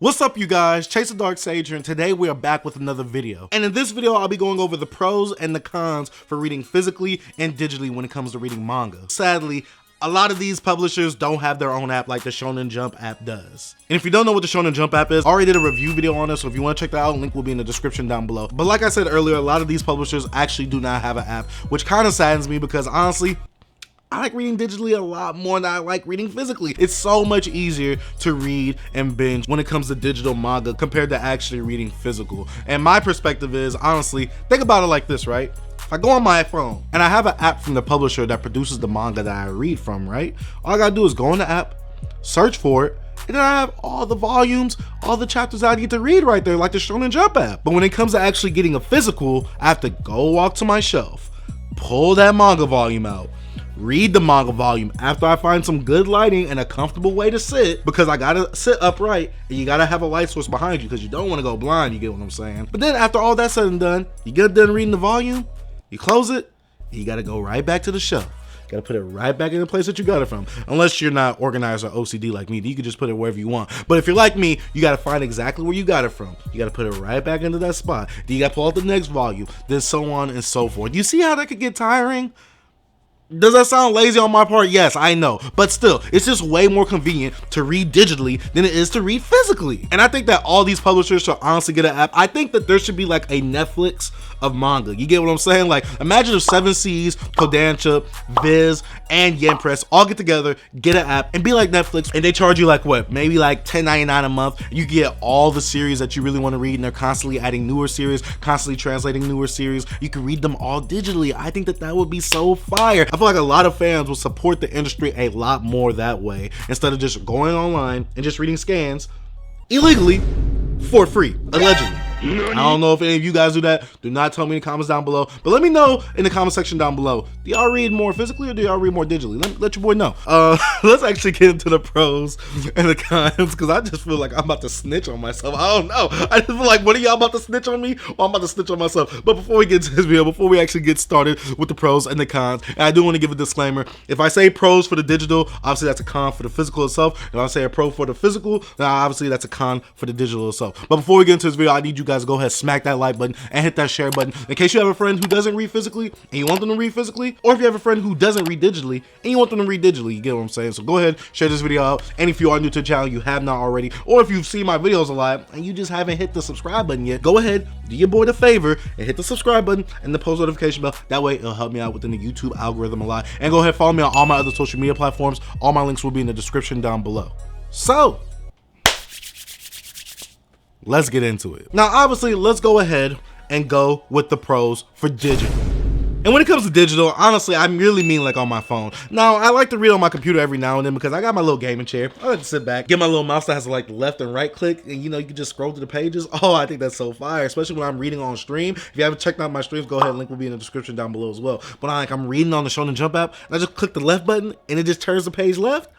What's up, you guys? Chase the Dark Sage here, and today we are back with another video. And in this video, I'll be going over the pros and the cons for reading physically and digitally when it comes to reading manga. Sadly, a lot of these publishers don't have their own app like the Shonen Jump app does. And if you don't know what the Shonen Jump app is, I already did a review video on it, so if you want to check that out, link will be in the description down below. But like I said earlier, a lot of these publishers actually do not have an app, which kind of saddens me because honestly, I like reading digitally a lot more than I like reading physically. It's so much easier to read and binge when it comes to digital manga compared to actually reading physical. And my perspective is, honestly, think about it like this, right? If I go on my phone and I have an app from the publisher that produces the manga that I read from, right? All I gotta do is go in the app, search for it, and then I have all the volumes, all the chapters I need to read right there, like the Shonen Jump app. But when it comes to actually getting a physical, I have to go walk to my shelf, pull that manga volume out, read the manga volume after I find some good lighting and a comfortable way to sit, because I gotta sit upright and you gotta have a light source behind you because you don't want to go blind, you get what I'm saying? But then after all that's said and done, you get done reading the volume, you close it, and you gotta go right back to the shelf. You gotta put it right back in the place that you got it from. Unless you're not organized or OCD like me, you can just put it wherever you want. But if you're like me, you gotta find exactly where you got it from. You gotta put it right back into that spot. Then you gotta pull out the next volume, then so on and so forth. You see how that could get tiring? Does that sound lazy on my part? Yes, I know. But still, it's just way more convenient to read digitally than it is to read physically. And I think that all these publishers should honestly get an app. I think that there should be like a Netflix of manga. You get what I'm saying? Like, imagine if 7 Seas, Kodansha, Viz, and Yen Press all get together, get an app, and be like Netflix, and they charge you like what? Maybe like $10.99 a month. You get all the series that you really want to read, and they're constantly adding newer series, constantly translating newer series. You can read them all digitally. I think that that would be so fire. I feel like a lot of fans will support the industry a lot more that way, instead of just going online and just reading scans illegally for free, allegedly. I don't know if any of you guys do that. Do not tell me in the comments down below, but let me know in the comment section down below. Do y'all read more physically or do y'all read more digitally? Let your boy know. Let's actually get into the pros and the cons, because I just feel like I'm about to snitch on myself. I don't know. I just feel like, what are y'all about to snitch on me, or I'm about to snitch on myself? But before we get to this video, before we actually get started with the pros and the cons, and I do want to give a disclaimer. If I say pros for the digital, obviously that's a con for the physical itself. If I say a pro for the physical, then obviously that's a con for the digital itself. But before we get into this video, I need you guys to go ahead, smack that like button and hit that share button in case you have a friend who doesn't read physically and you want them to read physically, or if you have a friend who doesn't read digitally and you want them to read digitally. You get what I'm saying? So go ahead, share this video out. And if you are new to the channel, you have not already, or if you've seen my videos a lot and you just haven't hit the subscribe button yet, go ahead, do your boy the favor and hit the subscribe button and the post notification bell. That way it'll help me out within the YouTube algorithm a lot. And go ahead, follow me on all my other social media platforms. All my links will be in the description down below. So let's get into it. Now, obviously, let's go ahead and go with the pros for digital. And when it comes to digital, honestly, I really mean like on my phone. Now, I like to read on my computer every now and then because I got my little gaming chair. I like to sit back, get my little mouse that has like the left and right click, and you know, you can just scroll through the pages. Oh, I think that's so fire, especially when I'm reading on stream. If you haven't checked out my streams, go ahead, link will be in the description down below as well. But I'm reading on the Shonen Jump app, and I just click the left button, and it just turns the page left.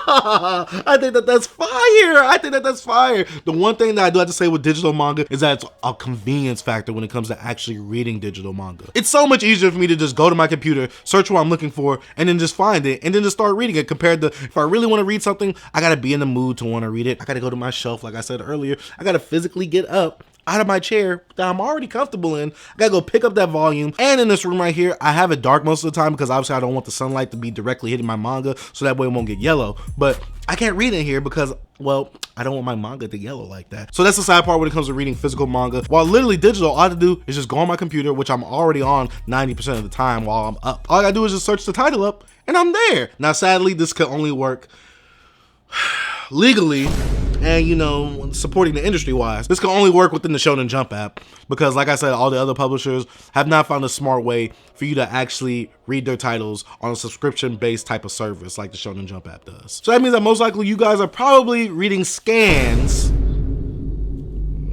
I think that that's fire. I think that that's fire. The one thing that I do have to say with digital manga is that it's a convenience factor when it comes to actually reading digital manga. It's so much easier for me to just go to my computer, search what I'm looking for, and then just find it, and then just start reading it, compared to if I really want to read something, I gotta be in the mood to want to read it. I gotta go to my shelf, like I said earlier. I gotta physically get up out of my chair that I'm already comfortable in. I gotta go pick up that volume. And in this room right here, I have it dark most of the time because obviously I don't want the sunlight to be directly hitting my manga, so that way it won't get yellow. But I can't read in here because, well, I don't want my manga to yellow like that. So that's the side part when it comes to reading physical manga. While literally digital, all I have to do is just go on my computer, which I'm already on 90% of the time while I'm up. All I gotta do is just search the title up and I'm there. Now, sadly, this could only work legally and, you know, supporting the industry wise. This can only work within the Shonen Jump app because, like I said, all the other publishers have not found a smart way for you to actually read their titles on a subscription based type of service like the Shonen Jump app does. So that means that most likely you guys are probably reading scans.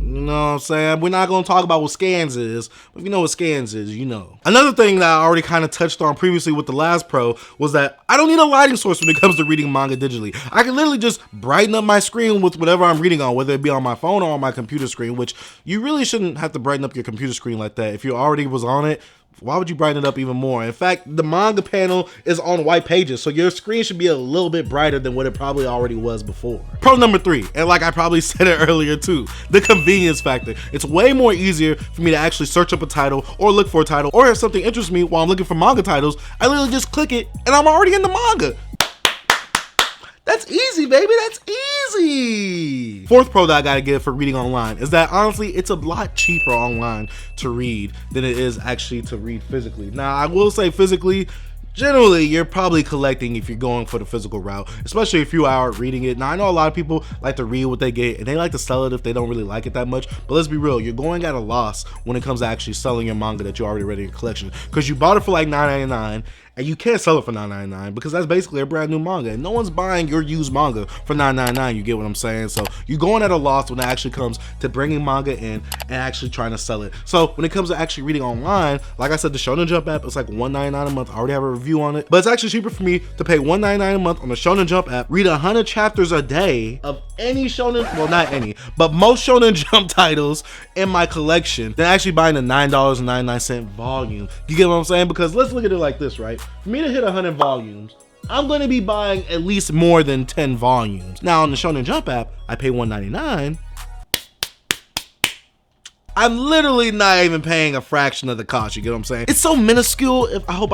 You know what I'm saying? We're not going to talk about what scans is, but if you know what scans is, you know. Another thing that I already kind of touched on previously with the last pro was that I don't need a lighting source when it comes to reading manga digitally. I can literally just brighten up my screen with whatever I'm reading on, whether it be on my phone or on my computer screen, which you really shouldn't have to brighten up your computer screen like that. If you already was on it, why would you brighten it up even more? In fact, the manga panel is on white pages, so your screen should be a little bit brighter than what it probably already was before. Pro number 3, and like I probably said it earlier too, the convenience factor. It's way more easier for me to actually search up a title or look for a title, or if something interests me while I'm looking for manga titles, I literally just click it and I'm already in the manga. That's easy, baby, that's easy. Fourth pro that I gotta give for reading online is that honestly, it's a lot cheaper online to read than it is actually to read physically. Now, I will say physically, generally, you're probably collecting if you're going for the physical route, especially if you are reading it. Now, I know a lot of people like to read what they get and they like to sell it if they don't really like it that much, but let's be real, you're going at a loss when it comes to actually selling your manga that you already read in your collection, because you bought it for like $9.99 and you can't sell it for $9.99 because that's basically a brand new manga and no one's buying your used manga for $9.99. You get what I'm saying? So you're going at a loss when it actually comes to bringing manga in and actually trying to sell it. So when it comes to actually reading online, like I said, the Shonen Jump app is like $1.99 a month. I already have a review on it, but it's actually cheaper for me to pay $1.99 a month on the Shonen Jump app, read 100 chapters a day of any shonen, well, not any, but most Shonen Jump titles in my collection than actually buying the $9.99 volume. You get what I'm saying? Because let's look at it like this, right? For me to hit 100 volumes, I'm going to be buying at least more than 10 volumes. Now on the Shonen Jump app, I pay $1.99. I'm literally not even paying a fraction of the cost. You get what I'm saying? It's so minuscule. I hope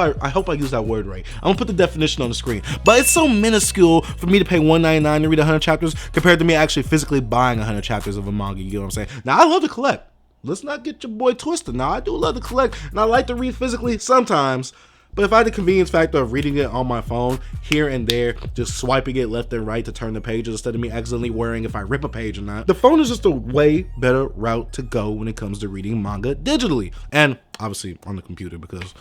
I use that word right. I'm gonna put the definition on the screen. But it's so minuscule for me to pay $1.99 to read 100 chapters compared to me actually physically buying 100 chapters of a manga. You get what I'm saying? Now I love to collect. Let's not get your boy twisted. Now I do love to collect, and I like to read physically sometimes. But if I had the convenience factor of reading it on my phone here and there, just swiping it left and right to turn the pages instead of me accidentally worrying if I rip a page or not, the phone is just a way better route to go when it comes to reading manga digitally. And obviously on the computer, because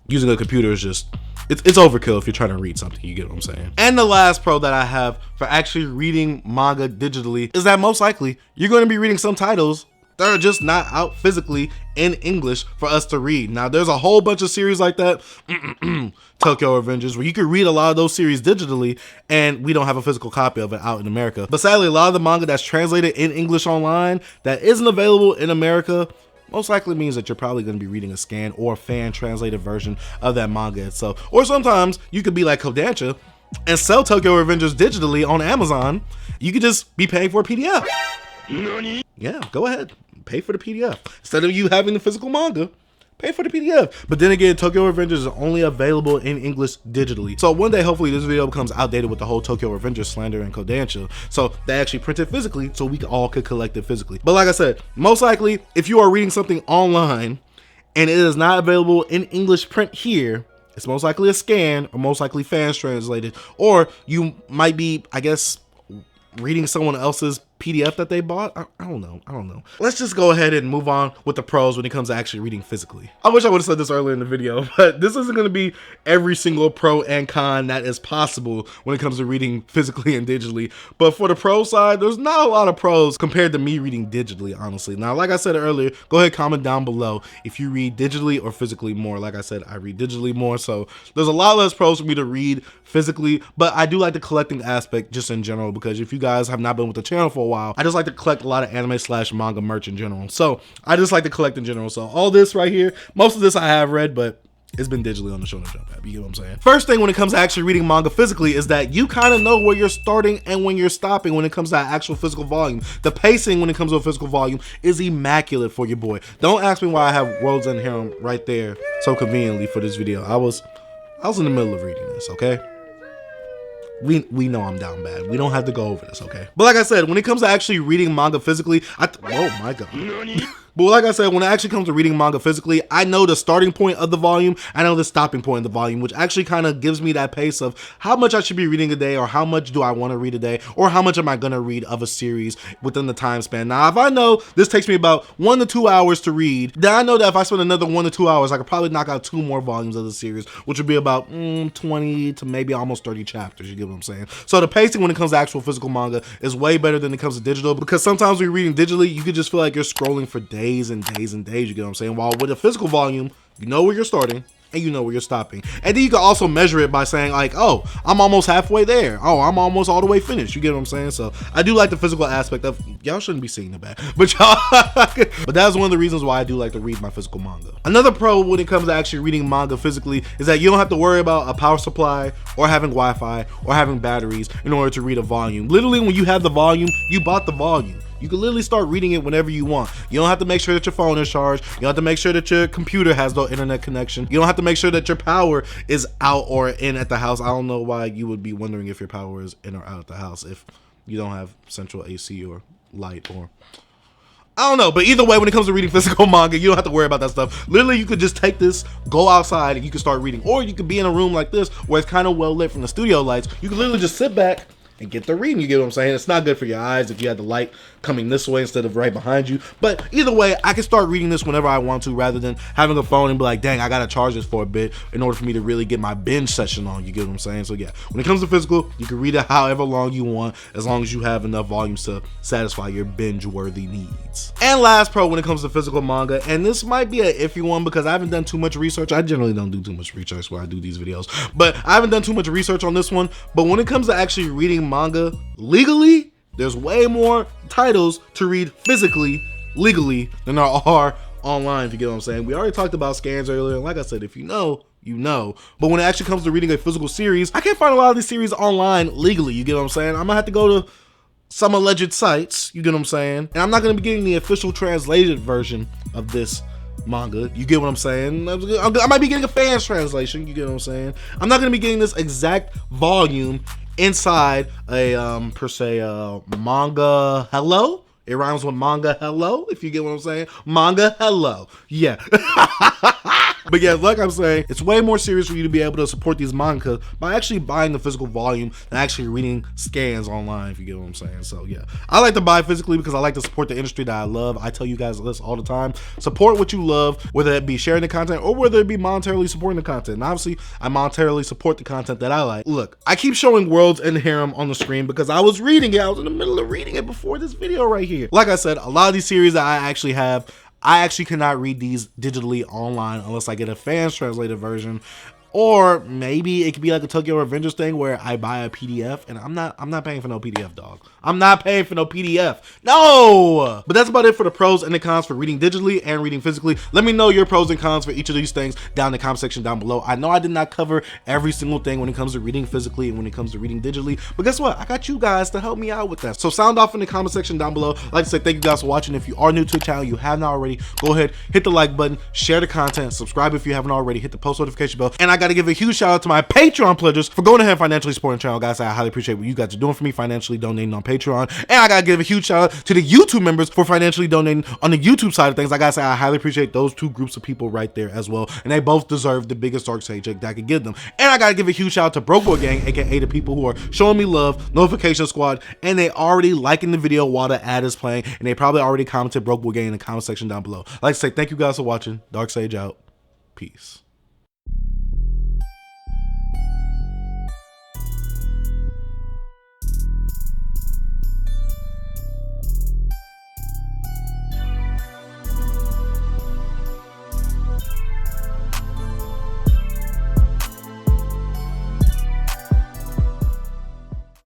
using a computer is just, it's overkill if you're trying to read something, you get what I'm saying? And the last pro that I have for actually reading manga digitally is that most likely you're going to be reading some titles that are just not out physically in English for us to read. Now, there's a whole bunch of series like that, Tokyo Revengers, where you can read a lot of those series digitally, and we don't have a physical copy of it out in America. But sadly, a lot of the manga that's translated in English online that isn't available in America most likely means that you're probably going to be reading a scan or fan translated version of that manga itself. Or sometimes you could be like Kodansha and sell Tokyo Revengers digitally on Amazon. You could just be paying for a PDF. Yeah, go ahead. Pay for the PDF. Instead of you having the physical manga, pay for the PDF. But then again, Tokyo Revengers is only available in English digitally. So one day, hopefully this video becomes outdated with the whole Tokyo Revengers slander and Kodansha. So they actually print it physically so we all could collect it physically. But like I said, most likely, if you are reading something online and it is not available in English print here, it's most likely a scan or most likely fans translated. Or you might be, I guess, reading someone else's PDF that they bought. I don't know. Let's just go ahead and move on with the pros when it comes to actually reading physically. I wish I would have said this earlier in the video, but this isn't going to be every single pro and con that is possible when it comes to reading physically and digitally. But for the pro side, there's not a lot of pros compared to me reading digitally, honestly. Now, like I said earlier, go ahead, comment down below if you read digitally or physically more. Like I said, I read digitally more, so there's a lot less pros for me to read physically, but I do like the collecting aspect just in general, because if you guys have not been with the channel for a while, I just like to collect a lot of anime / manga merch in general. So I just like to collect in general. So all this right here, most of this I have read, but it's been digitally on the Shonen Jump app. You get what I'm saying? First thing when it comes to actually reading manga physically is that you kind of know where you're starting and when you're stopping when it comes to actual physical volume. The pacing when it comes to a physical volume is immaculate for your boy. Don't ask me why I have World's End Harem right there so conveniently for this video. I was in the middle of reading this, okay? We know I'm down bad. We don't have to go over this, okay? But like I said, when it comes to actually reading manga physically, oh my god. But like I said, when it actually comes to reading manga physically, I know the starting point of the volume, I know the stopping point of the volume, which actually kind of gives me that pace of how much I should be reading a day, or how much do I want to read a day, or how much am I going to read of a series within the time span. Now, if I know this takes me about 1 to 2 hours to read, then I know that if I spend another 1 to 2 hours, I could probably knock out 2 more volumes of the series, which would be about 20 to maybe almost 30 chapters, you get what I'm saying? So the pacing when it comes to actual physical manga is way better than it comes to digital, because sometimes when you're reading digitally, you could just feel like you're scrolling for days and days and days, you get what I'm saying? While with a physical volume, you know where you're starting, and you know where you're stopping. And then you can also measure it by saying like, oh, I'm almost halfway there. Oh, I'm almost all the way finished. You get what I'm saying? So I do like the physical aspect of, y'all shouldn't be seeing the back, but y'all, but that's one of the reasons why I do like to read my physical manga. Another pro when it comes to actually reading manga physically is that you don't have to worry about a power supply or having Wi-Fi or having batteries in order to read a volume. Literally, when you have the volume, you bought the volume. You can literally start reading it whenever you want. You don't have to make sure that your phone is charged. You don't have to make sure that your computer has no internet connection. You don't have to make sure that your power is out or in at the house. I don't know why you would be wondering if your power is in or out at the house if you don't have central AC or light, or I don't know. But either way, when it comes to reading physical manga, you don't have to worry about that stuff. Literally, you could just take this, go outside, and you can start reading. Or you could be in a room like this where it's kind of well lit from the studio lights. You can literally just sit back and get the reading. You get what I'm saying? It's not good for your eyes if you had the light coming this way instead of right behind you. But either way, I can start reading this whenever I want to, rather than having a phone and be like, dang, I gotta charge this for a bit in order for me to really get my binge session on. You get what I'm saying? So yeah, when it comes to physical, you can read it however long you want, as long as you have enough volumes to satisfy your binge-worthy needs. And last pro when it comes to physical manga, and this might be an iffy one because I haven't done too much research. I generally don't do too much research when I do these videos, but I haven't done too much research on this one. But when it comes to actually reading manga legally, there's way more titles to read physically, legally, than there are online, if you get what I'm saying. We already talked about scans earlier, and like I said, if you know, you know. But when it actually comes to reading a physical series, I can't find a lot of these series online legally, you get what I'm saying? I'm gonna have to go to some alleged sites, you get what I'm saying? And I'm not gonna be getting the official translated version of this manga, you get what I'm saying? I might be getting a fan's translation, you get what I'm saying? I'm not gonna be getting this exact volume inside a per se manga hello. It rhymes with manga hello, if you get what I'm saying. Manga hello, yeah. But yeah, like I'm saying, it's way more serious for you to be able to support these manga by actually buying the physical volume than actually reading scans online, if you get what I'm saying. So yeah, I like to buy physically because I like to support the industry that I love. I tell you guys this all the time: support what you love, whether it be sharing the content or whether it be monetarily supporting the content. And obviously, I monetarily support the content that I like. Look, I keep showing World's End Harem on the screen because I was reading it. I was in the middle of reading it before this video right here. Like I said, a lot of these series that I actually have, I actually cannot read these digitally online unless I get a fan's translated version. Or maybe it could be like a Tokyo Revengers thing where I buy a PDF, and I'm not paying for no PDF, dog. I'm not paying for no PDF. No! But that's about it for the pros and the cons for reading digitally and reading physically. Let me know your pros and cons for each of these things down in the comment section down below. I know I did not cover every single thing when it comes to reading physically and when it comes to reading digitally, but guess what? I got you guys to help me out with that. So sound off in the comment section down below. I'd like to say thank you guys for watching. If you are new to the channel, you have not already, go ahead, hit the like button, share the content, subscribe if you haven't already, hit the post notification bell, and I got to give a huge shout out to my Patreon pledgers for going ahead and financially supporting the channel. Guys, I highly appreciate what you guys are doing for me, financially donating on Patreon. And I gotta give a huge shout out to the YouTube members for financially donating on the YouTube side of things. I gotta say, I highly appreciate those two groups of people right there as well, and they both deserve the biggest Dark Sage that I could give them. And I gotta give a huge shout out to Broke Boy Gang, aka the people who are showing me love, Notification Squad, and they already liking the video while the ad is playing, and they probably already commented Broke Boy Gang in the comment section down below. I'd like to say thank you guys for watching. Dark Sage out. Peace.